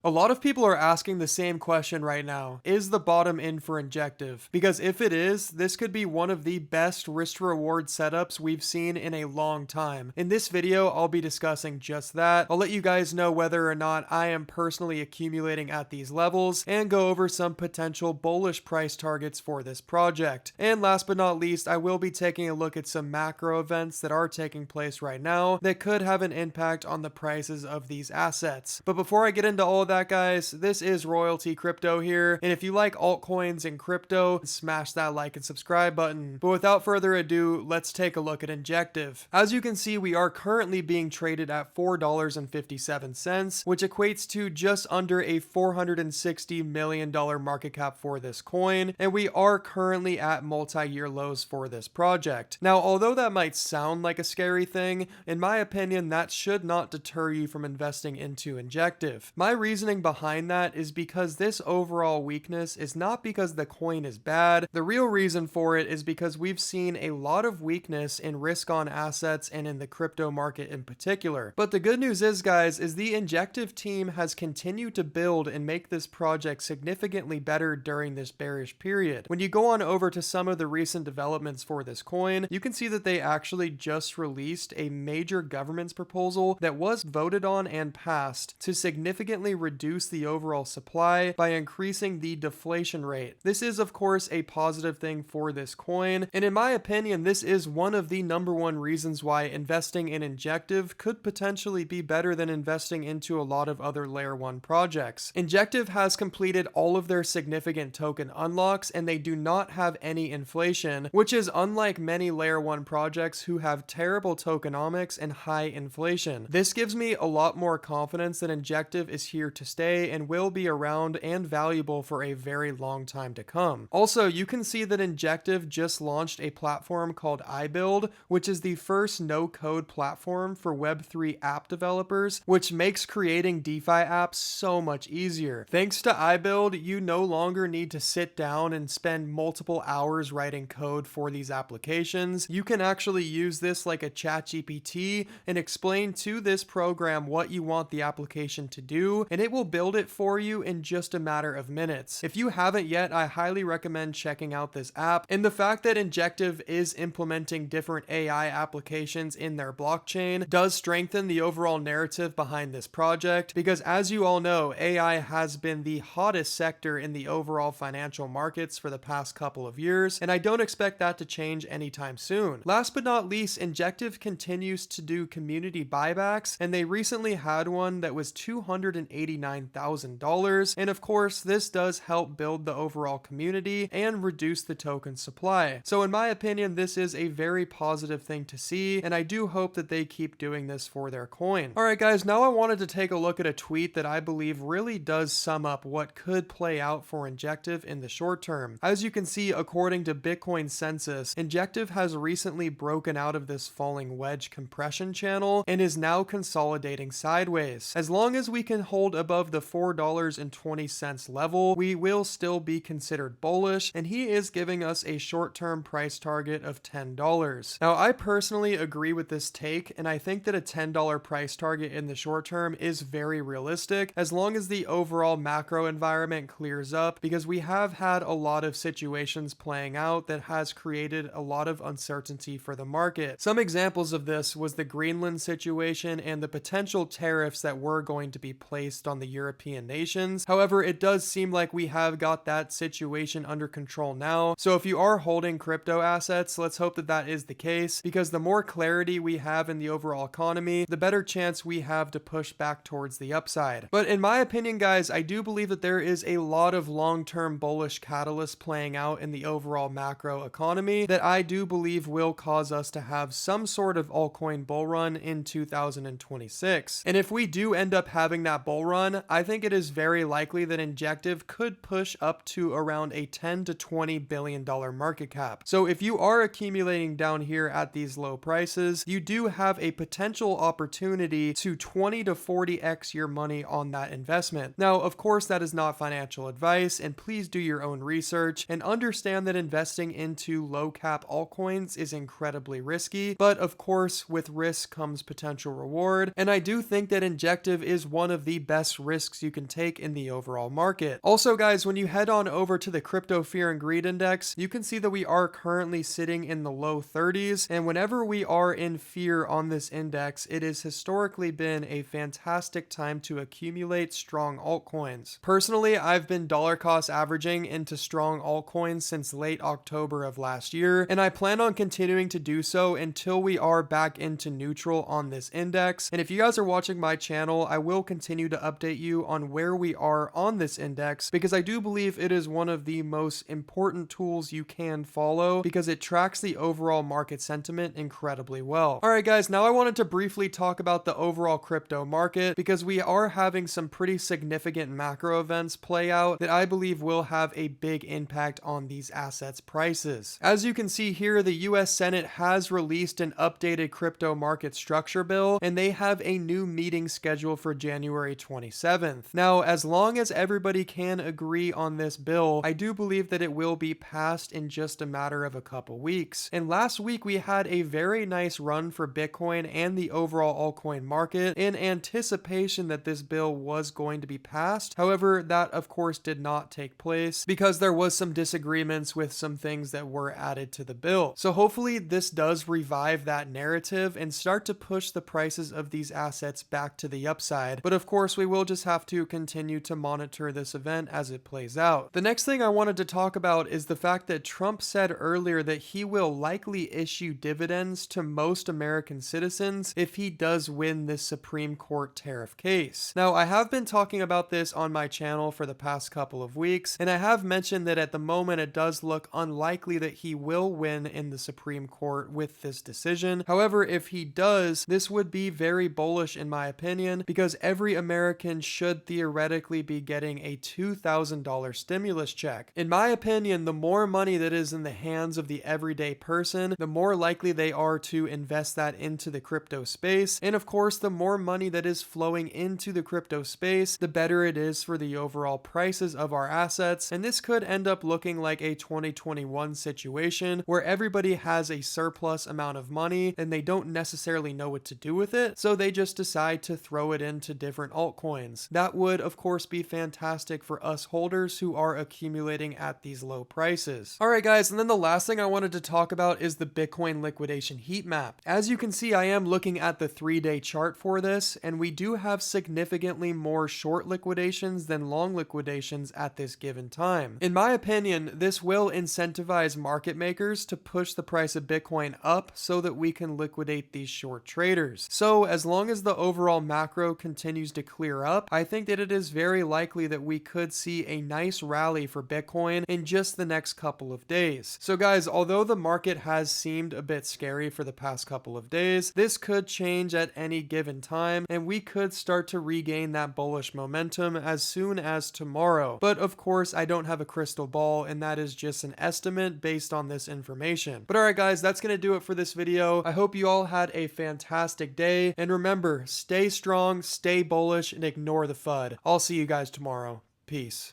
A lot of people are asking the same question right now. Is the bottom in for Injective? Because if it is, this could be one of the best risk to reward setups we've seen in a long time. In this video, I'll be discussing just that. I'll let you guys know whether or not I am personally accumulating at these levels and go over some potential bullish price targets for this project. And last but not least, I will be taking a look at some macro events that are taking place right now that could have an impact on the prices of these assets. But before I get into all of that, guys, this is Royalty Crypto here, and if you like altcoins and crypto, smash that like and subscribe button. But without further ado, let's take a look at Injective. As you can see, we are currently being traded at $4.57, which equates to just under a $460 million market cap for this coin, and we are currently at multi-year lows for this project. Now, although that might sound like a scary thing, in my opinion, that should not deter you from investing into Injective. My reasoning behind that is because this overall weakness is not because the coin is bad. The real reason for it is because we've seen a lot of weakness in risk on assets and in the crypto market in particular. But the good news is, guys, is the Injective team has continued to build and make this project significantly better during this bearish period. When you go on over to some of the recent developments for this coin, you can see that they actually just released a major government's proposal that was voted on and passed to significantly reduce the overall supply by increasing the deflation rate. This is, of course, a positive thing for this coin, and in my opinion, this is one of the #1 reasons why investing in Injective could potentially be better than investing into a lot of other layer 1 projects. Injective has completed all of their significant token unlocks, and they do not have any inflation, which is unlike many layer 1 projects who have terrible tokenomics and high inflation. This gives me a lot more confidence that Injective is here to stay and will be around and valuable for a very long time to come. Also, you can see that Injective just launched a platform called iBuild, which is the first no-code platform for Web3 app developers, which makes creating DeFi apps so much easier. Thanks to iBuild, you no longer need to sit down and spend multiple hours writing code for these applications. You can actually use this like a ChatGPT and explain to this program what you want the application to do, and it will build it for you in just a matter of minutes. If you haven't yet, I highly recommend checking out this app, and the fact that Injective is implementing different AI applications in their blockchain does strengthen the overall narrative behind this project, because as you all know, AI has been the hottest sector in the overall financial markets for the past couple of years, and I don't expect that to change anytime soon. Last but not least, Injective continues to do community buybacks, and they recently had one that was $289,000, and of course this does help build the overall community and reduce the token supply. So in my opinion, this is a very positive thing to see, and I do hope that they keep doing this for their coin. Alright guys, now I wanted to take a look at a tweet that I believe really does sum up what could play out for Injective in the short term. As you can see, according to Bitcoin Census, Injective has recently broken out of this falling wedge compression channel and is now consolidating sideways. As long as we can hold above the $4.20 level, we will still be considered bullish, and he is giving us a short-term price target of $10. Now, I personally agree with this take, and I think that a $10 price target in the short term is very realistic as long as the overall macro environment clears up, because we have had a lot of situations playing out that has created a lot of uncertainty for the market. Some examples of this was the Greenland situation and the potential tariffs that were going to be placed on the European nations. However, it does seem like we have got that situation under control now. So if you are holding crypto assets, let's hope that that is the case, because the more clarity we have in the overall economy, the better chance we have to push back towards the upside. But in my opinion, guys, I do believe that there is a lot of long-term bullish catalysts playing out in the overall macro economy that I do believe will cause us to have some sort of altcoin bull run in 2026. And if we do end up having that bull run, I think it is very likely that Injective could push up to around a $10 to $20 billion market cap. So if you are accumulating down here at these low prices, you do have a potential opportunity to 20 to 40x your money on that investment. Now, of course, that is not financial advice, and please do your own research and understand that investing into low cap altcoins is incredibly risky, but of course, with risk comes potential reward, and I do think that Injective is one of the best best risks you can take in the overall market. Also guys, when you head on over to the Crypto Fear and Greed Index, you can see that we are currently sitting in the low 30s, and whenever we are in fear on this index, it has historically been a fantastic time to accumulate strong altcoins. Personally, I've been dollar cost averaging into strong altcoins since late October of last year, and I plan on continuing to do so until we are back into neutral on this index. And if you guys are watching my channel, I will continue to update you on where we are on this index, because I do believe it is one of the most important tools you can follow because it tracks the overall market sentiment incredibly well. Alright guys, now I wanted to briefly talk about the overall crypto market because we are having some pretty significant macro events play out that I believe will have a big impact on these assets prices. As you can see here, the US Senate has released an updated crypto market structure bill, and they have a new meeting scheduled for January 27th. Now, as long as everybody can agree on this bill, I do believe that it will be passed in just a matter of a couple weeks. And last week we had a very nice run for Bitcoin and the overall altcoin market in anticipation that this bill was going to be passed. However, that of course did not take place because there was some disagreements with some things that were added to the bill. So hopefully this does revive that narrative and start to push the prices of these assets back to the upside. But of course, we will just have to continue to monitor this event as it plays out. The next thing I wanted to talk about is the fact that Trump said earlier that he will likely issue dividends to most American citizens if he does win this Supreme Court tariff case. Now, I have been talking about this on my channel for the past couple of weeks, and I have mentioned that at the moment it does look unlikely that he will win in the Supreme Court with this decision. However, if he does, this would be very bullish in my opinion, because every American should theoretically be getting a $2,000 stimulus check. In my opinion, the more money that is in the hands of the everyday person, the more likely they are to invest that into the crypto space. And of course, the more money that is flowing into the crypto space, the better it is for the overall prices of our assets. And this could end up looking like a 2021 situation where everybody has a surplus amount of money and they don't necessarily know what to do with it, so they just decide to throw it into different altcoins. That would of course be fantastic for us holders who are accumulating at these low prices. Alright guys, and then the last thing I wanted to talk about is the Bitcoin liquidation heat map. As you can see, I am looking at the 3-day chart for this, and we do have significantly more short liquidations than long liquidations at this given time. In my opinion, this will incentivize market makers to push the price of Bitcoin up so that we can liquidate these short traders. So as long as the overall macro continues to clear up, I think that it is very likely that we could see a nice rally for Bitcoin in just the next couple of days. So guys, although the market has seemed a bit scary for the past couple of days, this could change at any given time, and we could start to regain that bullish momentum as soon as tomorrow. But of course, I don't have a crystal ball, and that is just an estimate based on this information. But alright guys, that's gonna do it for this video. I hope you all had a fantastic day, and remember, stay strong, stay bullish, and ignore the FUD. I'll see you guys tomorrow. Peace.